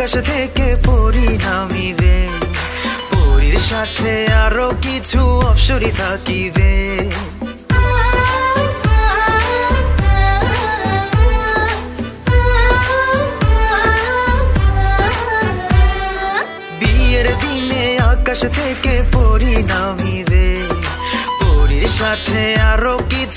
আকাশ থেকে পরি নামিবে, পরীর সাথে আরো কিছু অপ্সরী থাকিবে। বিয়ের দিনে আকাশ থেকে পরি নামিবে, পরীর সাথে আরো কিছু